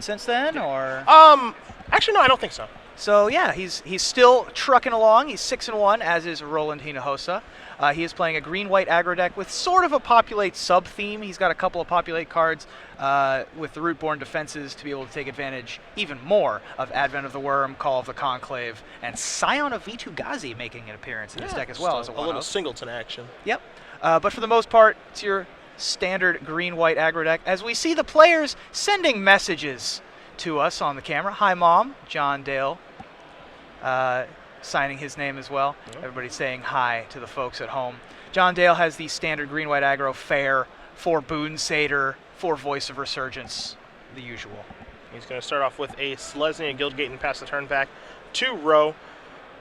since then, or? Actually, no, I don't think so. So yeah, he's still trucking along. He's 6-1, as is Rolaund Hinojosa. He is playing a green-white aggro deck with sort of a populate sub-theme. He's got a couple of populate cards with the Rootborn defenses to be able to take advantage even more of Advent of the Worm, Call of the Conclave, and Scion of Vitu-Ghazi making an appearance in his deck as well as a little singleton action. Yep. But for the most part, it's your standard green-white aggro deck. As we see the players sending messages to us on the camera. Hi, Mom. John Dale signing his name as well. Yep. Everybody saying hi to the folks at home. John Dale has the standard green-white aggro fair for Boon Satyr, for Voice of Resurgence, the usual. He's going to start off with a Selesnya and Guildgate and pass the turn back to Ro,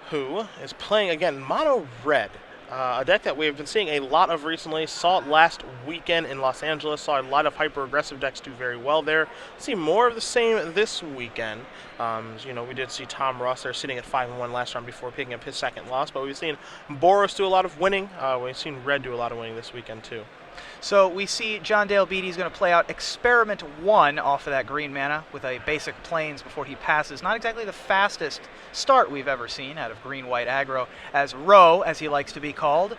who is playing, again, mono red. A deck that we've been seeing a lot of recently. Saw it last weekend in Los Angeles. Saw a lot of hyper-aggressive decks do very well there. See more of the same this weekend. We did see Tom Ross there sitting at 5-1 last round before picking up his second loss. But we've seen Boros do a lot of winning. We've seen Red do a lot of winning this weekend too. So we see John Dale Beety is going to play out Experiment 1 off of that green mana with a basic Plains before he passes. Not exactly the fastest start we've ever seen out of green-white aggro, as Ro, as he likes to be called,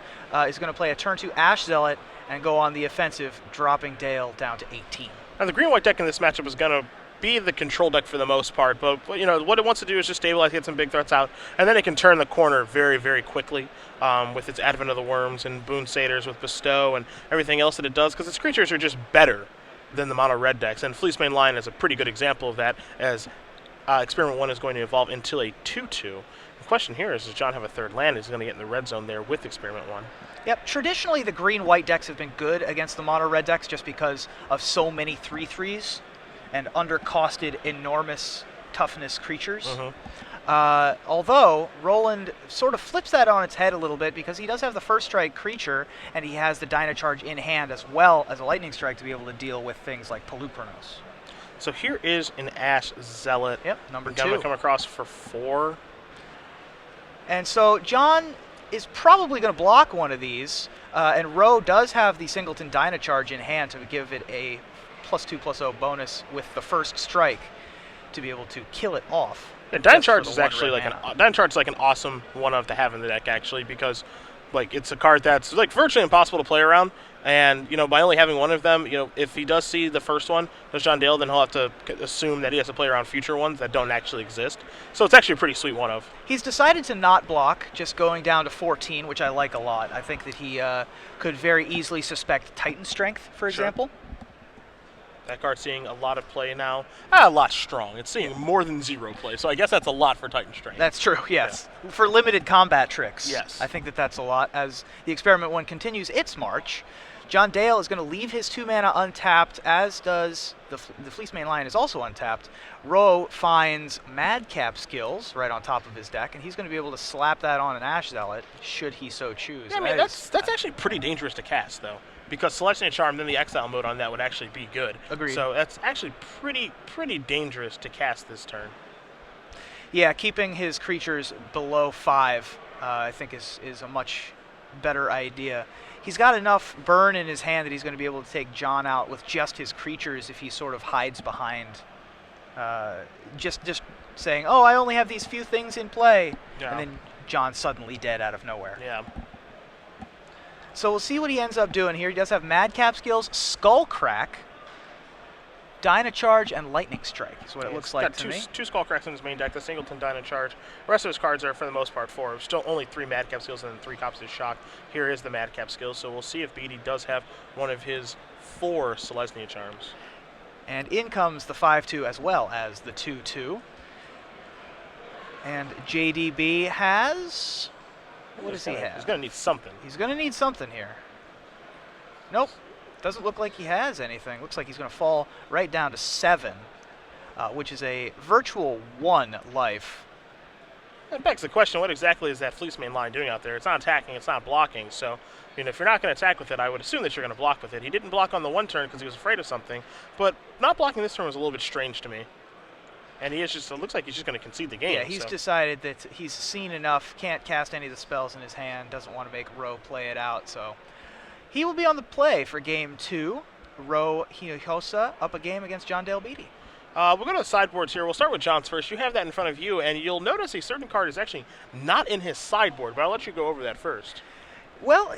is going to play a turn 2 Ash Zealot and go on the offensive, dropping Dale down to 18. Now the green-white deck in this matchup is going to be the control deck for the most part, but what it wants to do is just stabilize, get some big threats out, and then it can turn the corner very, very quickly with its Advent of the Worms and Boon Satyrs with Bestow and everything else that it does, because its creatures are just better than the mono red decks, and Fleecemane Lion is a pretty good example of that, as Experiment 1 is going to evolve into a 2-2. The question here is, does John have a third land? Is he going to get in the red zone there with Experiment 1? Yep, traditionally the green-white decks have been good against the mono red decks just because of so many 3/3s. And undercosted, enormous toughness creatures. Mm-hmm. Although Rolaund sort of flips that on its head a little bit because he does have the first strike creature, and he has the Dynacharge in hand as well as a lightning strike to be able to deal with things like Pelupernos. So here is an Ash Zealot. Yep, number 2. Going to come across for 4. And so John is probably going to block one of these, and Ro does have the Singleton Dynacharge in hand to give it a +2/+0 bonus with the first strike to be able to kill it off. Yeah, Dynacharge is actually like an awesome one-of to have in the deck, actually, because it's a card that's virtually impossible to play around, and by only having one of them, if he does see the first one, does John Dale, then he'll have to assume that he has to play around future ones that don't actually exist. So it's actually a pretty sweet one-of. He's decided to not block, just going down to 14, which I like a lot. I think that he could very easily suspect Titan Strength, for example. That card's seeing a lot of play now. A lot strong. It's seeing more than 0 play, so I guess that's a lot for Titan Strength. That's true, yes. Yeah. For limited combat tricks. Yes. I think that's a lot. As the Experiment 1 continues its march, John Dale is going to leave his 2 mana untapped, as does the Fleecemane Lion is also untapped. Ro finds Madcap Skills right on top of his deck, and he's going to be able to slap that on an Ash Zealot, should he so choose. Yeah, I mean, that's actually pretty dangerous to cast, though. Because Celestial Charm, then the Exile mode on that would actually be good. Agreed. So that's actually pretty dangerous to cast this turn. Yeah, keeping his creatures below 5, I think, is a much better idea. He's got enough burn in his hand that he's going to be able to take John out with just his creatures if he sort of hides behind just saying, oh, I only have these few things in play. Yeah. And then John's suddenly dead out of nowhere. Yeah. So we'll see what he ends up doing here. He does have Madcap Skills, Skullcrack, Dynacharge, and Lightning Strike is what it looks like to me. 2 Skullcracks in his main deck, the Singleton Dynacharge. The rest of his cards are, for the most part, 4. Still only 3 Madcap Skills and then 3 copies of Shock. Here is the Madcap Skills, so we'll see if Beety does have one of his 4 Selesnya Charms. And in comes the 5/2 as well as the 2/2. And JDB has... What does he have? He's going to need something. He's going to need something here. Nope. Doesn't look like he has anything. Looks like he's going to fall right down to 7, which is a virtual 1 life. That begs the question, what exactly is that Fleecemane Lion doing out there? It's not attacking, it's not blocking. So, if you're not going to attack with it, I would assume that you're going to block with it. He didn't block on the 1 turn because he was afraid of something, but not blocking this turn was a little bit strange to me. And it looks like he's just going to concede the game. Yeah, he's decided that he's seen enough, can't cast any of the spells in his hand, doesn't want to make Ro play it out. So he will be on the play for game 2. Ro Hinojosa up a game against John Dale Beety. We'll go to the sideboards here. We'll start with John's first. You have that in front of you, and you'll notice a certain card is actually not in his sideboard, but I'll let you go over that first. Well,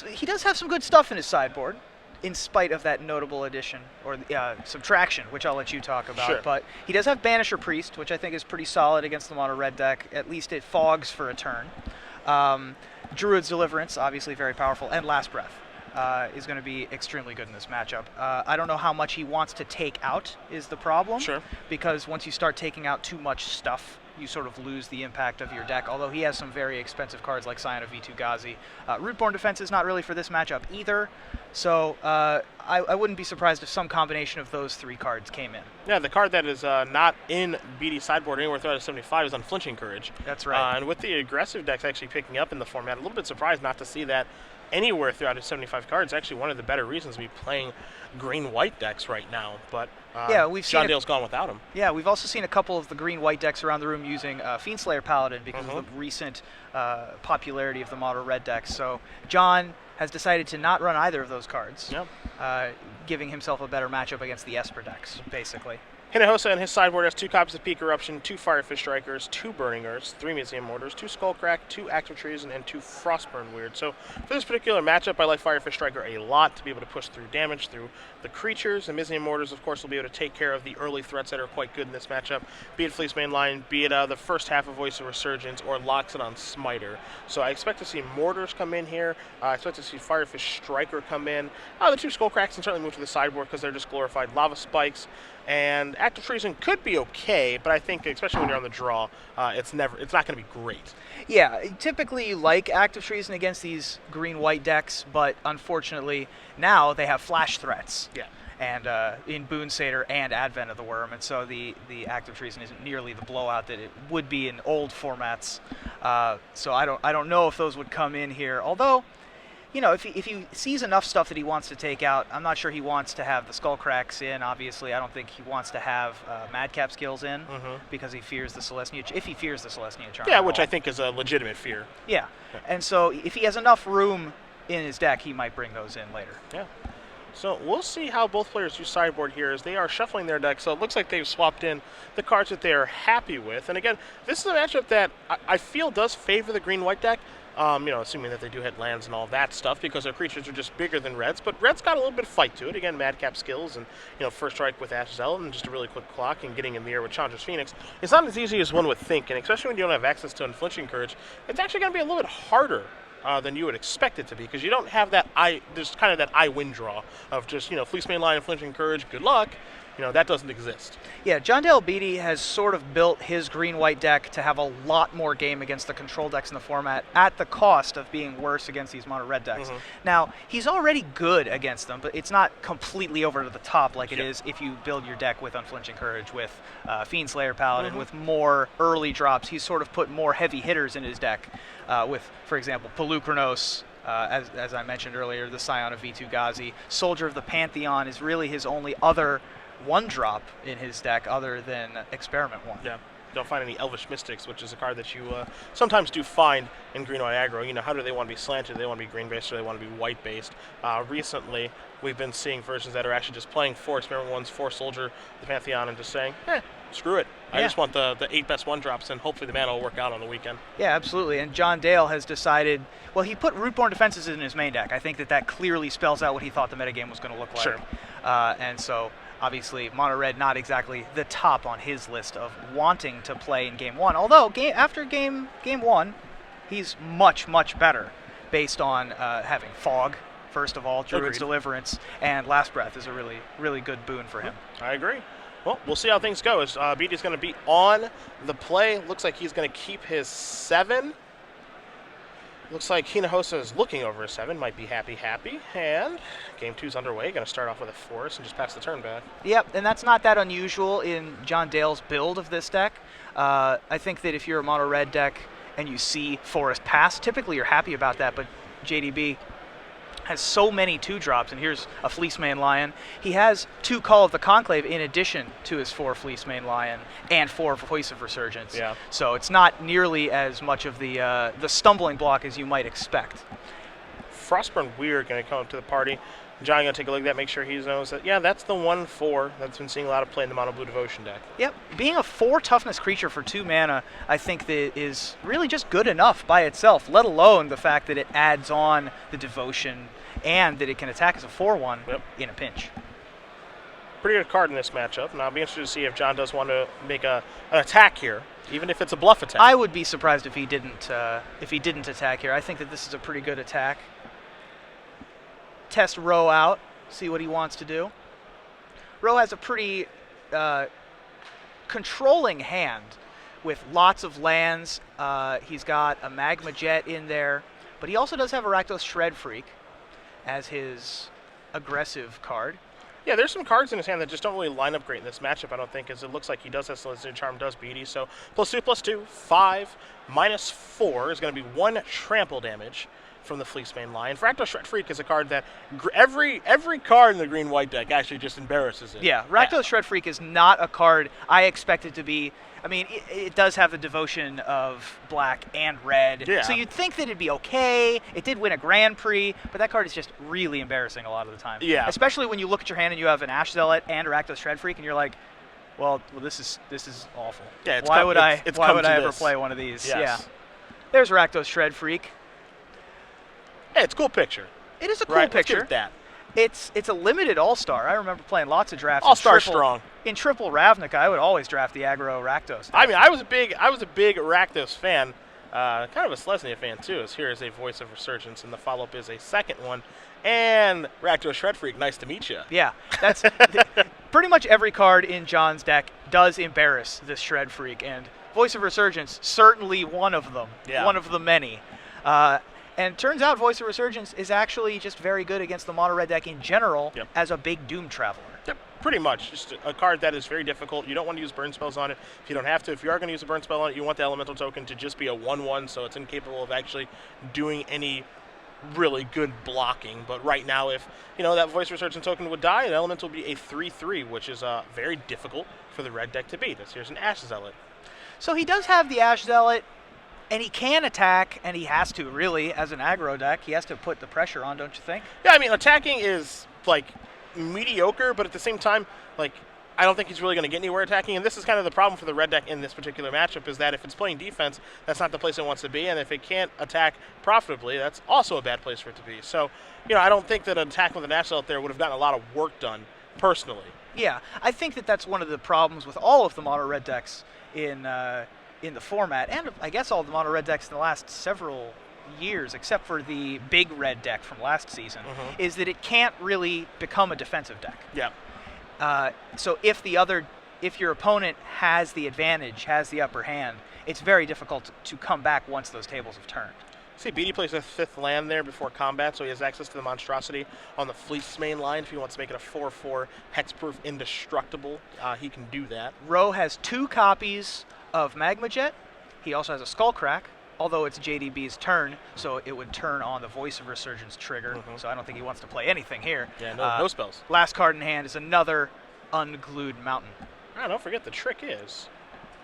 he does have some good stuff in his sideboard, in spite of that notable addition or subtraction, which I'll let you talk about. Sure. But he does have Banisher Priest, which I think is pretty solid against the mono red deck. At least it fogs for a turn. Druid's Deliverance, obviously very powerful, and Last Breath is going to be extremely good in this matchup. I don't know how much he wants to take out is the problem. Sure. Because once you start taking out too much stuff, you sort of lose the impact of your deck, although he has some very expensive cards like Scion of V2 Ghazi. Rootborn Defense is not really for this matchup either, so I wouldn't be surprised if some combination of those three cards came in. Yeah, the card that is not in Beety sideboard anywhere throughout 75 is Unflinching Courage. That's right. And with the aggressive decks actually picking up in the format, a little bit surprised not to see that anywhere throughout his 75 cards. Actually, one of the better reasons to be playing green-white decks right now, but yeah, we've seen John Dale's gone without him. Yeah, we've also seen a couple of the green-white decks around the room using Fiendslayer Paladin because of the recent popularity of the mono red decks. So John has decided to not run either of those cards, giving himself a better matchup against the Esper decks, basically. Hinojosa in his sideboard has 2 copies of Peak Eruption, 2 Firefish Strikers, 2 Burning Earths, 3 Museum Mortars, 2 Skullcrack, 2 Active Treason, and 2 Frostburn Weird. So for this particular matchup, I like Firefish Striker a lot to be able to push through damage through the creatures. And Museum Mortars, of course, will be able to take care of the early threats that are quite good in this matchup, be it Fleece Mainline, be it the first half of Voice of Resurgence, or locks it on Smiter. So I expect to see Mortars come in here. I expect to see Firefish Striker come in. The 2 Skullcracks can certainly move to the sideboard because they're just glorified Lava Spikes. And Active Treason could be okay, but I think, especially when you're on the draw, it's not going to be great. Yeah, typically you like Active Treason against these green-white decks, but unfortunately now they have flash threats. Yeah. And in Boon Satyr and Advent of the Worm, and so the Active Treason isn't nearly the blowout that it would be in old formats. So I don't know if those would come in here, although, you know, if he sees enough stuff that he wants to take out, I'm not sure he wants to have the Skullcracks in, obviously. I don't think he wants to have Madcap Skills in because he fears the Celestia, if he fears the Celestia Charm. Yeah, which I think is a legitimate fear. Yeah, and so if he has enough room in his deck, he might bring those in later. Yeah. So we'll see how both players use sideboard here as they are shuffling their deck. So it looks like they've swapped in the cards that they are happy with. And again, this is a matchup that I feel does favor the green-white deck. You know, assuming that they do hit lands and all that stuff, because their creatures are just bigger than Red's. But Red's got a little bit of fight to it. Again, Madcap Skills and, you know, First Strike with Ash Zealot and just a really quick clock and getting in the air with Chandra's Phoenix. It's not as easy as one would think, and especially when you don't have access to Unflinching Courage, it's actually going to be a little bit harder than you would expect it to be, because you don't have that there's kind of that I-win draw of just, you know, Fleece Mainline, Unflinching Courage, good luck. You know, that doesn't exist. Yeah, John Dale Beety has sort of built his green-white deck to have a lot more game against the control decks in the format at the cost of being worse against these mono-red decks. Now, he's already good against them, but it's not completely over to the top like it is if you build your deck with Unflinching Courage, with Fiendslayer Paladin, with more early drops. He's sort of put more heavy hitters in his deck with, for example, Pelucranos, as I mentioned earlier, the Scion of V2 Ghazi. Soldier of the Pantheon is really his only other one-drop in his deck other than Experiment 1. Yeah. Don't find any Elvish Mystics, which is a card that you sometimes do find in green-white aggro. You know, how do they want to be slanted? Do they want to be green-based, or do they want to be white-based? Recently, we've been seeing versions that are actually just playing 4 Experiment 1s, 4 Soldier, the Pantheon, and just saying, screw it. I just want the 8 best one-drops, and hopefully the mana will work out on the weekend. Yeah, absolutely. And John Dale has decided, well, he put Rootborn Defenses in his main deck. I think that clearly spells out what he thought the metagame was going to look like. Sure. And so, obviously, Mono Red not exactly the top on his list of wanting to play in Game 1. Although, after Game 1, he's much, much better based on having Fog, first of all, Druid's Deliverance, and Last Breath is a really, really good boon for him. I agree. Well, we'll see how things go. Beety's going to be on the play. Looks like he's going to keep his 7. Looks like Hinojosa is looking over a 7. Might be happy. And Game 2's underway. Going to start off with a Forest and just pass the turn back. Yep, and that's not that unusual in John Dale's build of this deck. I think that if you're a mono red deck and you see Forest pass, typically you're happy about that, but JDB has so many 2-drops, and here's a Fleece Mane Lion. He has 2 Call of the Conclave in addition to his 4 Fleece Mane Lion and 4 Voice of Resurgence. Yeah. So it's not nearly as much of the stumbling block as you might expect. Frostburn Weird going to come up to the party. John, going to take a look at that, make sure he knows that, yeah, that's the 1/4 that's been seeing a lot of play in the Mono Blue Devotion deck. Yep. Being a 4 toughness creature for 2 mana, I think that is really just good enough by itself, let alone the fact that it adds on the Devotion and that it can attack as a 4/1 in a pinch. Pretty good card in this matchup, and I'll be interested to see if John does want to make an attack here, even if it's a bluff attack. I would be surprised if he didn't attack here. I think that this is a pretty good attack. Test Ro out, see what he wants to do. Ro has a pretty controlling hand with lots of lands. He's got a Magma Jet in there, but he also does have a Rakdos Shred Freak as his aggressive card. Yeah, there's some cards in his hand that just don't really line up great in this matchup, I don't think, as it looks like he does have Celestial Charm, does Beety. So +2/+2, 5, -4 is going to be 1 trample damage from the Fleecebane line. Rakdos Shred Freak is a card that every card in the green-white deck actually just embarrasses it. Yeah, Rakdos Shred Freak is not a card I expect it to be. I mean, it does have the devotion of black and red, so you'd think that it'd be okay. It did win a Grand Prix, but that card is just really embarrassing a lot of the time. Yeah. Especially when you look at your hand and you have an Ash Zealot and a Rakdos Shred Freak, and you're like, well, this is awful. Yeah, why would I ever play one of these? Yes. Yeah. There's Rakdos Shred Freak. Hey, it's a cool picture. It is a cool right, picture. Let's give it that. It's a limited All-Star. I remember playing lots of drafts. All-Star strong. In Triple Ravnica, I would always draft the aggro Rakdos. I mean, I was a big Rakdos fan, kind of a Selesnya fan too. As here is a Voice of Resurgence, and the follow-up is a second one. And Rakdos Shred Freak, nice to meet you. Yeah, that's pretty much every card in John's deck does embarrass this Shred Freak, and Voice of Resurgence certainly one of them. Yeah. One of the many. And turns out Voice of Resurgence is actually just very good against the mono red deck in general as a big Doom Traveler. Yep, pretty much. Just a card that is very difficult. You don't want to use burn spells on it if you don't have to. If you are going to use a burn spell on it, you want the elemental token to just be a 1/1, so it's incapable of actually doing any really good blocking. But right now, if that Voice Resurgence token would die, an elemental would be a 3/3, which is very difficult for the red deck to beat. Here's an Ash Zealot. So he does have the Ash Zealot. And he can attack, and he has to, really, as an aggro deck. He has to put the pressure on, don't you think? Yeah, I mean, attacking is, mediocre, but at the same time, I don't think he's really going to get anywhere attacking. And this is kind of the problem for the red deck in this particular matchup, is that if it's playing defense, that's not the place it wants to be. And if it can't attack profitably, that's also a bad place for it to be. So, I don't think that an attack with an Ash out there would have gotten a lot of work done, personally. Yeah, I think that that's one of the problems with all of the mono red decks in the format, and I guess all the mono red decks in the last several years, except for the big red deck from last season, is that it can't really become a defensive deck. Yeah. So if your opponent has the advantage, has the upper hand, it's very difficult to come back once those tables have turned. See, Beety plays a 5th land there before combat, so he has access to the monstrosity on the Fleecebane line. If he wants to make it a 4/4 hexproof indestructible, he can do that. Ro has 2 copies of Magma Jet. He also has a Skullcrack, although it's JDB's turn, so it would turn on the Voice of Resurgence trigger, so I don't think he wants to play anything here. Yeah, no spells. Last card in hand is another unglued mountain. Don't forget the trick is,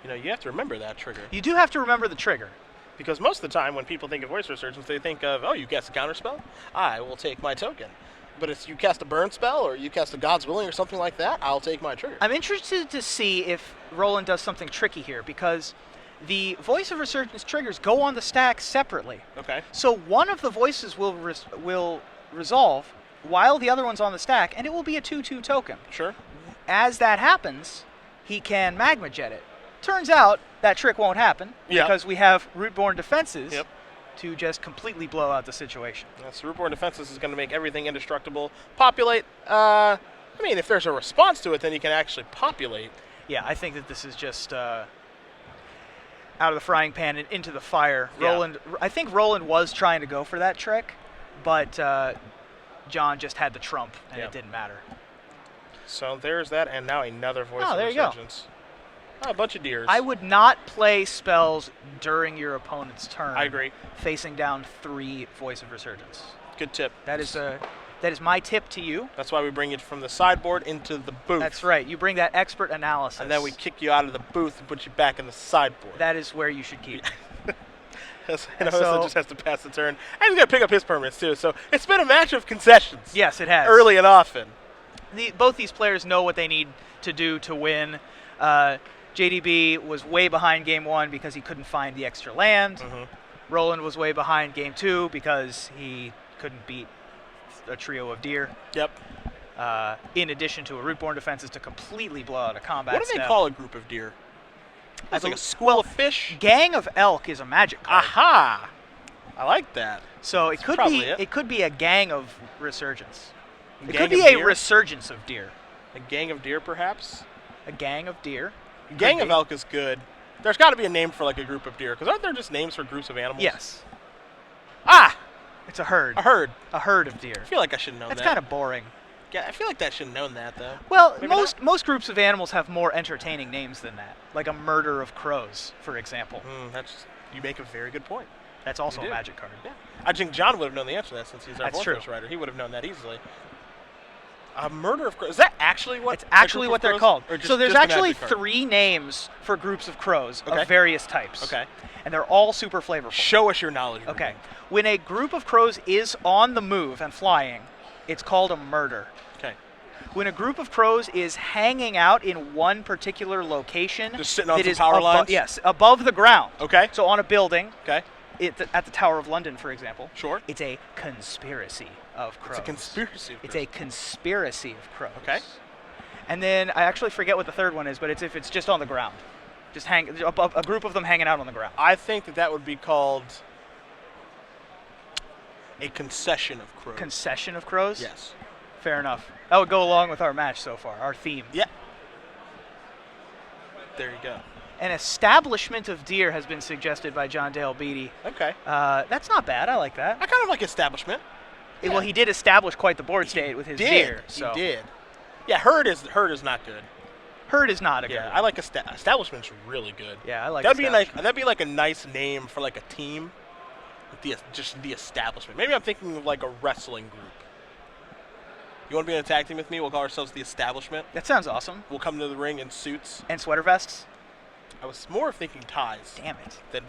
you have to remember that trigger. You do have to remember the trigger. Because most of the time when people think of Voice Resurgence, they think of, oh, you cast a counter spell? I will take my token. But if you cast a burn spell or you cast a God's Willing or something like that, I'll take my trigger. I'm interested to see if Rolaund does something tricky here, because the Voice of Resurgence triggers go on the stack separately. Okay. So one of the voices will resolve while the other one's on the stack, and it will be a 2/2 token. Sure. As that happens, he can Magma Jet it. Turns out that trick won't happen because we have Rootborn Defenses to just completely blow out the situation. So Rootborn Defenses is going to make everything indestructible. Populate, if there's a response to it, then you can actually populate. Yeah, I think that this is just out of the frying pan and into the fire. Yeah. I think Rolaund was trying to go for that trick, but John just had the trump, and it didn't matter. So there's that, and now another Voice of Resurgence. A bunch of deers. I would not play spells during your opponent's turn. I agree. Facing down 3 Voice of Resurgence. Good tip. That is my tip to you. That's why we bring it from the sideboard into the booth. That's right. You bring that expert analysis. And then we kick you out of the booth and put you back in the sideboard. That is where you should keep. Hinojosa just has to pass the turn. And he's going to pick up his permanents, too. So it's been a match of concessions. Yes, it has. Early and often. Both these players know what they need to do to win. JDB was way behind game 1 because he couldn't find the extra land. Rolaund was way behind game 2 because he couldn't beat a trio of deer. Yep. In addition to a root-borne defenses to completely blow out a combat What do they step. call a group of deer? That's like a school of fish? Gang of elk is a magic card. Aha! I like that. So That's probably it. it could be a gang of resurgence. It Gang could be of a deer? resurgence of deer. A gang of deer, perhaps? A gang of deer. Gang of elk is good. There's got to be a name for like a group of deer, because aren't there just names for groups of animals? Yes. Ah! It's a herd. A herd. A herd of deer. I feel like I should know that. That's kind of boring. Yeah, I feel like that should have known that, though. Well, Maybe most groups of animals have more entertaining names than that. Like a murder of crows, for example. You make a very good point. That's also You a do. magic card. Yeah. I think John would have known the answer to that since he's our That's true. Voltros writer. He would have known that easily. A murder of crows. Is that actually what? It's actually a group what of they're crows? called. Or just, So there's just a actually magic card? 3 names for groups of crows Okay. of various types. Okay. And they're all super flavorful. Show us your knowledge. Okay. When a group of crows is on the move and flying, it's called a murder. Okay. When a group of crows is hanging out in one particular location, Just sitting on that some is power lines? Yes, above the ground. Okay. So on a building, Okay. at the Tower of London, for example. Sure. It's a conspiracy of crows. It's a conspiracy. It's a conspiracy of crows. Okay. And then I actually forget what the third one is, but it's if it's just on the ground, just a group of them hanging out on the ground. I think that would be called a concession of crows. Concession of crows. Yes. Fair enough. That would go along with our match so far, our theme. Yeah. There you go. An establishment of deer has been suggested by John Dale Beety. Okay. That's not bad. I like that. I kind of like establishment. Well, he did establish quite the board state with his deer. So. He did. Yeah, herd is not good. Herd is not a good Yeah, one. I like establishment's really good. Yeah, I like That'd be like a nice name for like a team. Just the establishment. Maybe I'm thinking of like a wrestling group. You want to be in a tag team with me? We'll call ourselves the establishment. That sounds awesome. We'll come to the ring in suits. And sweater vests? I was more thinking ties Damn it. than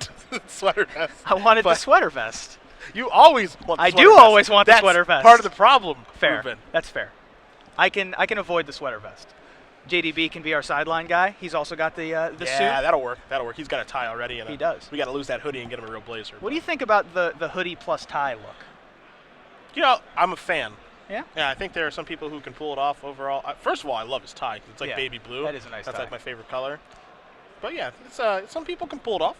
sweater vests. I wanted the But sweater vest. You always want the I sweater do vest. always want the That's sweater vest. part of the problem. Fair. Ruben. That's fair. I can avoid the sweater vest. JDB can be our sideline guy. He's also got the Yeah, suit. that'll work. That'll work. He's got a tie already. And He does. We got to lose that hoodie and get him a real blazer. What do you think about the hoodie plus tie look? You know, I'm a fan. Yeah? Yeah, I think there are some people who can pull it off overall. First of all, I love his tie. It's like Yeah, baby blue. that is a nice That's tie. like my favorite color. But yeah, it's some people can pull it off.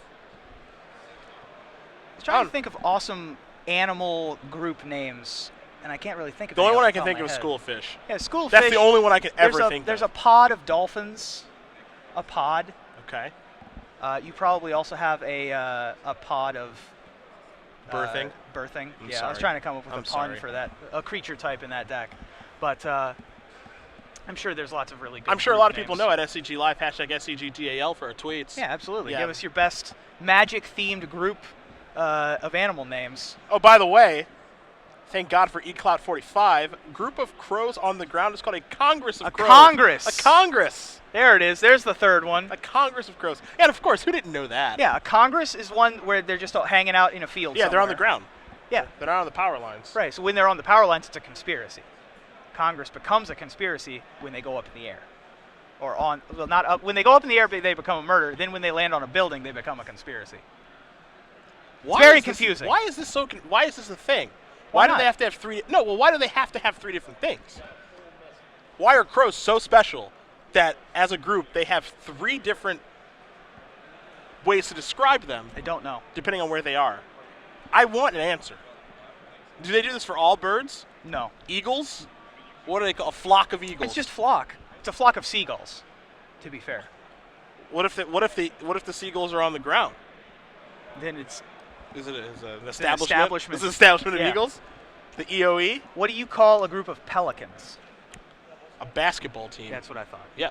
I was trying to think of awesome animal group names, and I can't really think of The only any one off I the can top think of of my is head. school of fish. Yeah, school of That's fish. the only one I can ever think There's of. a pod of dolphins. A pod. Okay. You probably also have a pod of Birthing? Birthing. I'm Yeah, I was sorry. trying to come up with I'm a pun sorry. for that, a creature type in that deck, but I'm sure there's lots of really good. I'm sure a group lot of people names. know at SCG Live, hashtag SCGDAL for our tweets. Yeah, absolutely. Yeah. Give us your best magic-themed group of animal names. Oh, by the way, thank God for eCloud45. Group of crows on the ground is called a Congress of Crows. Congress. A Congress. There it is. There's the third one. A Congress of crows. And of course, who didn't know that? Yeah, a Congress is one where they're just all hanging out in a field. Yeah, they're on the somewhere. ground. Yeah, They're not on the power lines. right. So when they're on the power lines, it's a conspiracy. Congress becomes a conspiracy when they go up in the air, or on well, not up. When they go up in the air, they become a murder. Then when they land on a building, they become a conspiracy. Why very is this- confusing. Why is this so? Why is this a thing? Why Why do not? they have to have three? No, well, why do they have to have three different things? Why are crows so special that as a group they have three different ways to describe them I don't know. depending on where they are? I want an answer. Do they do this for all birds? No, Eagles? What do they call a flock of eagles? it's just flock. It's a flock of seagulls. To be fair, What if the seagulls are on the ground? then it's Is it an an establishment? establishment. Is it an establishment Yeah. of eagles? The EOE? what do you call a group of pelicans? A basketball team. That's what I thought. Yeah.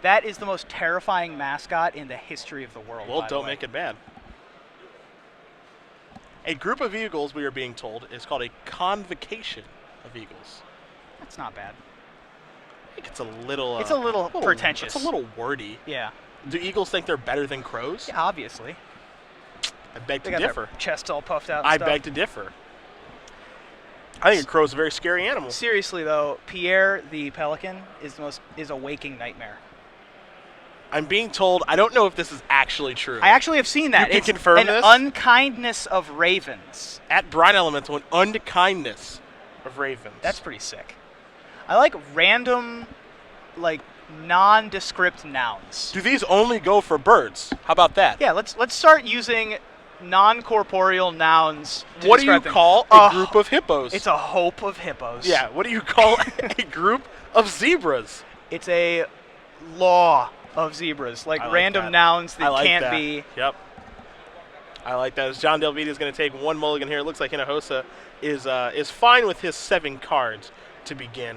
That is the most terrifying mascot in the history of the world. Well, by the don't way. make it bad. A group of eagles, we are being told, is called a convocation of eagles. That's not bad. I think it's a little. It's a little pretentious. It's a little wordy. Yeah. Do eagles think they're better than crows? Yeah, obviously. I beg They to got differ. their chests all puffed out and I stuff. beg to differ. I think a crow's a very scary animal. Seriously, though, Pierre the pelican is a waking nightmare. I'm being told, I don't know if this is actually true. I actually have seen that. You can It's confirm an this? unkindness of ravens. At Brine Elemental, an unkindness of ravens. That's pretty sick. I like random, like, nondescript nouns. Do these only go for birds? How about that? Yeah, let's start using non-corporeal nouns to What do you describe them. call a group of hippos? It's a hope of hippos. Yeah, what do you call a group of zebras? It's a law of zebras, like I like random that. nouns I that like can't that. be. Yep. I like that. As John Beety is going to take one mulligan here. It looks like Hinojosa is fine with his 7 cards to begin.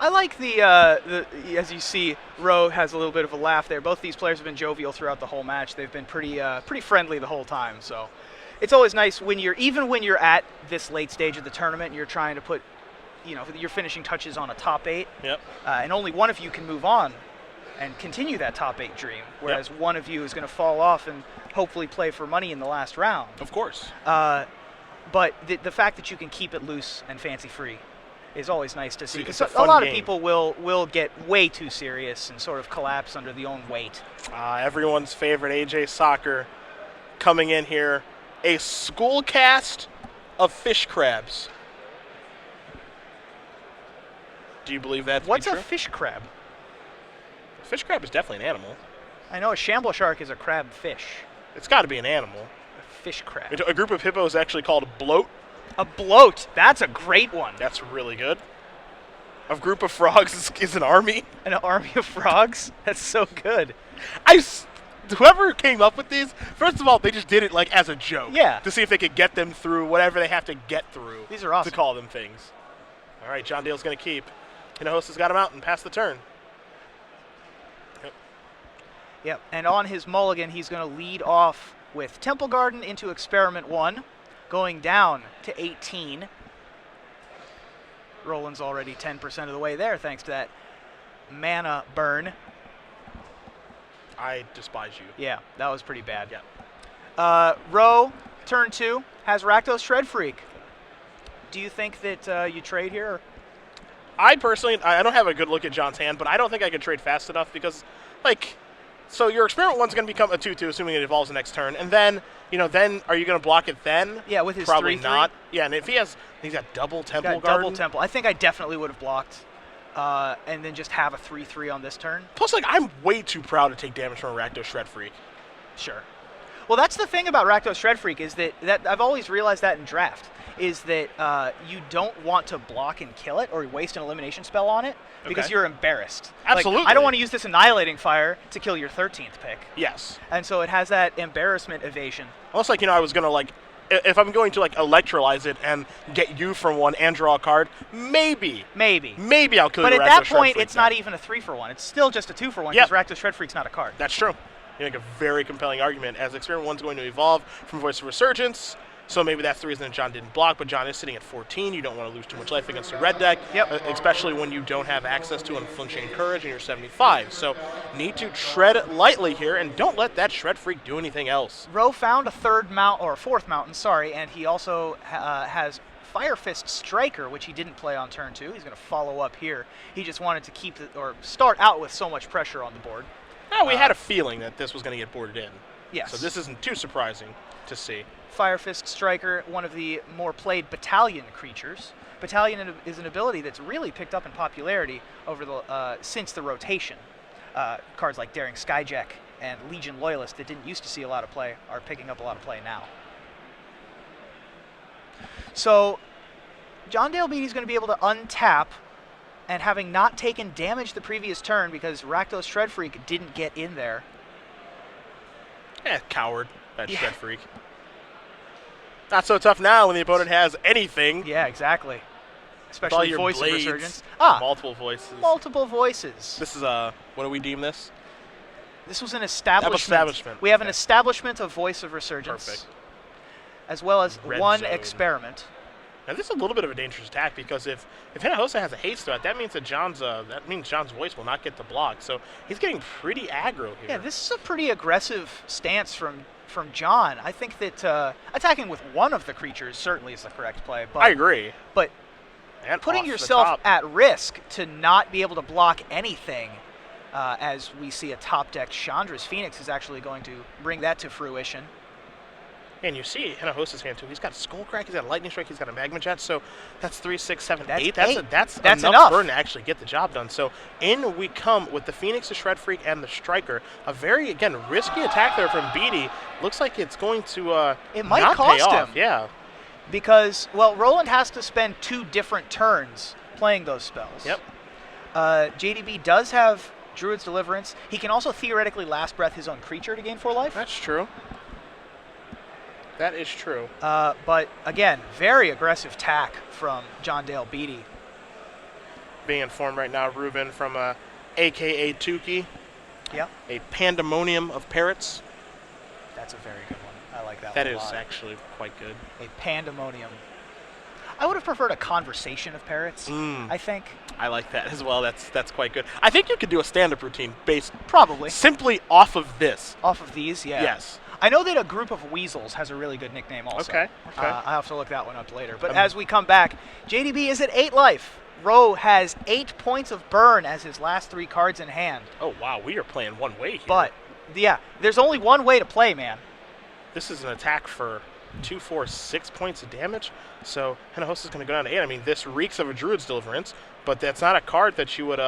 I like the as you see, Ro has a little bit of a laugh there. Both these players have been jovial throughout the whole match. They've been pretty friendly the whole time. So it's always nice when you're at this late stage of the tournament and you're trying to put, your finishing touches on a top 8. Yep. And only one of you can move on and continue that top 8 dream, whereas Yep. one of you is going to fall off and hopefully play for money in the last round. Of course. But the fact that you can keep it loose and fancy free is always nice to see. It's Because a a fun lot game. of people will get way too serious and sort of collapse under the own weight. Everyone's favorite AJ Soccer coming in here. A school cast of fish crabs. Do you believe that to What's be a true? fish crab? A fish crab is definitely an animal. I know a shamble shark is a crab fish. It's got to be an animal. A fish crab. A group of hippos actually called a bloat. A bloat. That's a great one. That's really good. A group of frogs is an army. An army of frogs? That's so good. Whoever came up with these, first of all, they just did it like as a joke. Yeah. To see if they could get them through whatever they have to get through. These are awesome. To call them things. All right, John Dale's going to keep. Hinojosa's got him out and pass the turn. Yep, and on his mulligan, he's going to lead off with Temple Garden into Experiment 1, going down to 18. Roland's already 10% of the way there, thanks to that mana burn. I despise you. Yeah, that was pretty bad. Yeah. Ro, turn 2, has Rakdos Shred Freak. Do you think that you trade here? I personally, I don't have a good look at John's hand, but I don't think I could trade fast enough because, so your Experiment 1's going to become a 2-2, assuming it evolves the next turn, and then, then are you going to block it then? Yeah, with his Probably 3/3. not. Yeah, and if he's got double Temple Got Garden. double Temple. I think I definitely would have blocked, and then just have a 3/3 on this turn. Plus, I'm way too proud to take damage from a Rakdos Shred Freak. Sure. Well, that's the thing about Rakdos Shred Freak is that I've always realized that in draft is that you don't want to block and kill it or waste an elimination spell on it because Okay. you're embarrassed. Absolutely. I don't want to use this Annihilating Fire to kill your 13th pick. Yes. And so it has that embarrassment evasion. Unless, I was going to, if I'm going to, electrolyze it and get you from one and draw a card, maybe I'll kill But your at Rakdos that Shred point, Freak it's then. not even a 3-for-1. It's still just a 2-for-1 Yep. because Rakdos Shred Freak's not a card. That's true. You make a very compelling argument as Experiment 1's going to evolve from Voice of Resurgence. So maybe that's the reason that John didn't block, but John is sitting at 14. You don't want to lose too much life against a red deck, Yep. Especially when you don't have access to Unflinching Courage and you're 75. So need to tread lightly here and don't let that Shred Freak do anything else. Ro found a fourth mountain, and he also has Fire Fist Striker, which he didn't play on turn 2. He's going to follow up here. He just wanted to start out with so much pressure on the board. Yeah, we had a feeling that this was going to get boarded in. Yes. So this isn't too surprising to see. Fire Fist Striker, one of the more played Battalion creatures. Battalion is an ability that's really picked up in popularity over the since the rotation. Cards like Daring Skyjack and Legion Loyalist that didn't used to see a lot of play are picking up a lot of play now. So John Dale Beety's going to be able to untap, and having not taken damage the previous turn because Rakdos Shred Freak didn't get in there. Coward, that Yeah. Shred Freak. Not so tough now when the opponent has anything. Yeah, exactly. With all Especially your Voice of blades, Resurgence. multiple voices. Multiple voices. This is what do we deem this? This was an establishment. Establishment. We have an Okay. establishment of Voice of Resurgence. Perfect. As well as Red one zone. experiment. Now this is a little bit of a dangerous attack because if Hinojosa has a haste threat, that means that John's voice will not get the block. So he's getting pretty aggro here. Yeah, this is a pretty aggressive stance from from John. I think that attacking with one of the creatures certainly is the correct play. But I agree. But And putting off the yourself top. at risk to not be able to block anything, as we see a top deck Chandra's Phoenix is actually going to bring that to fruition. And you see Hinojosa's hand too. He's got a Skullcrack, he's got a Lightning Strike, he's got a Magma Jet. So that's 3, 6, 7, That's 8. eight. That's That's enough enough. burn to actually get the job done. So in we come with the Phoenix, the Shred Freak, and the Striker. A very, again, risky attack there from Beety. Looks like it's going to It might not cost pay off. him. Yeah. Because, well, Rolaund has to spend 2 different turns playing those spells. Yep. JDB does have Druid's Deliverance. He can also theoretically Last Breath his own creature to gain 4 life. That's true. That is true. But, again, very aggressive tack from John Dale Beety. Being informed right now, Ruben from AKA Tukey, Yeah, a pandemonium of parrots. that's a very good one. I like that That one a is lot. actually quite good. A pandemonium. I would have preferred a conversation of parrots, Mm. I think. I like that as well. That's quite good. I think you could do a stand-up routine based Probably. simply off of this. Off of these, yeah. Yes. I know that a group of weasels has a really good nickname also. Okay. I have to look that one up later. But as we come back, JDB is at 8 life. Roe has 8 points of burn as his last 3 cards in hand. Oh wow, we are playing one way here. But, yeah, there's only one way to play, man. this is an attack for 2, 4, 6 points of damage. So Hinojosa's going to go down to 8. I mean, this reeks of a Druid's Deliverance, but that's not a card that you would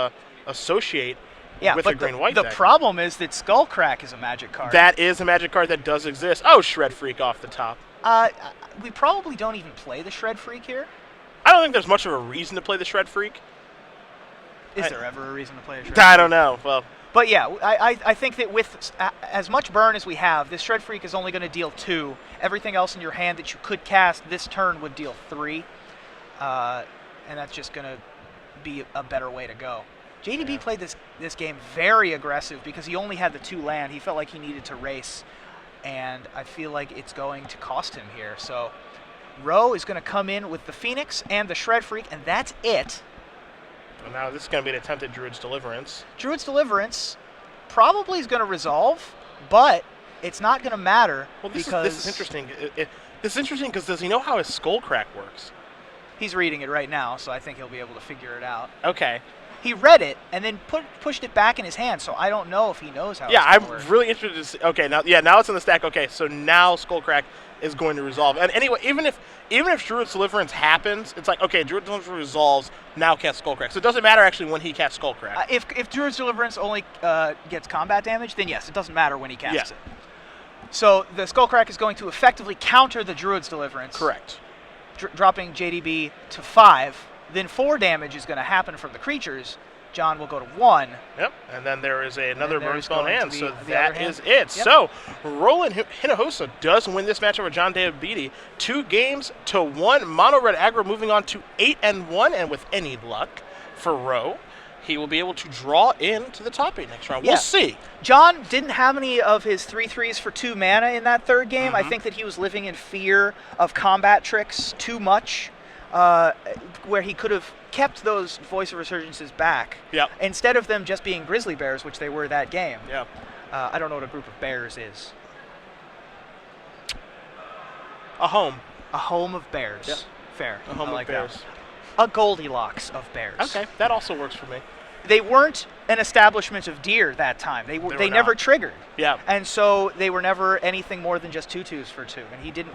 associate Yeah, with but a green-white the deck. problem is that Skullcrack is a magic card. That is a magic card that does exist. Oh, Shred Freak off the top. We probably don't even play the Shred Freak here. I don't think there's much of a reason to play the Shred Freak. Is there ever a reason to play a Shred I Freak? don't know. Well, But yeah, I think that with as much burn as we have, this Shred Freak is only going to deal 2. Everything else in your hand that you could cast this turn would deal 3. And that's just going to be a better way to go. JDB played this game very aggressive because he only had the 2 land. He felt like he needed to race. And I feel like it's going to cost him here. So Roe is going to come in with the Phoenix and the Shred Freak, and that's it. well, now this is going to be an attempted Druid's Deliverance. Druid's Deliverance probably is going to resolve, but it's not going to matter Well, because this is interesting. This is interesting because does he know how his Skullcrack works? he's reading it right now, so I think he'll be able to figure it out. Okay. He read it and then pushed it back in his hand, so I don't know if he knows how. Yeah, it's I'm gonna work. really interested to see. Okay, now it's in the stack. Okay, so now Skullcrack is going to resolve. And anyway, even if Druid's Deliverance happens, it's like, okay, Druid's Deliverance resolves, now cast Skullcrack. So it doesn't matter actually when he casts Skullcrack. If Druid's Deliverance only gets combat damage, then yes, it doesn't matter when he casts Yeah. it. So the Skullcrack is going to effectively counter the Druid's Deliverance. Correct. Dropping JDB to 5. Then 4 damage is going to happen from the creatures. John will go to 1. Yep, and then there is another And burn there's spell in going to hand, be so the that other hand. is it. Yep. So, Rolaund Hinojosa does win this matchup with John Dale Beety. 2 games to 1. Mono Red Aggro moving on to 8-1, and with any luck for Ro, he will be able to draw into the top 8 next round. Yeah. We'll see. John didn't have any of his 3/3s for 2 mana in that third game. I Mhm. think that he was living in fear of combat tricks too much, where he could have kept those Voice of Resurgences back Yep. instead of them just being Grizzly Bears, which they were that game. Yeah. I don't know what a group of bears is. A home. A home of bears. Yep. Fair. A home I like of bears. that. A Goldilocks of bears. Okay, that also works for me. They weren't an establishment of deer that time. They were never not. triggered. Yeah. And so they were never anything more than just 2/2s for 2. And he didn't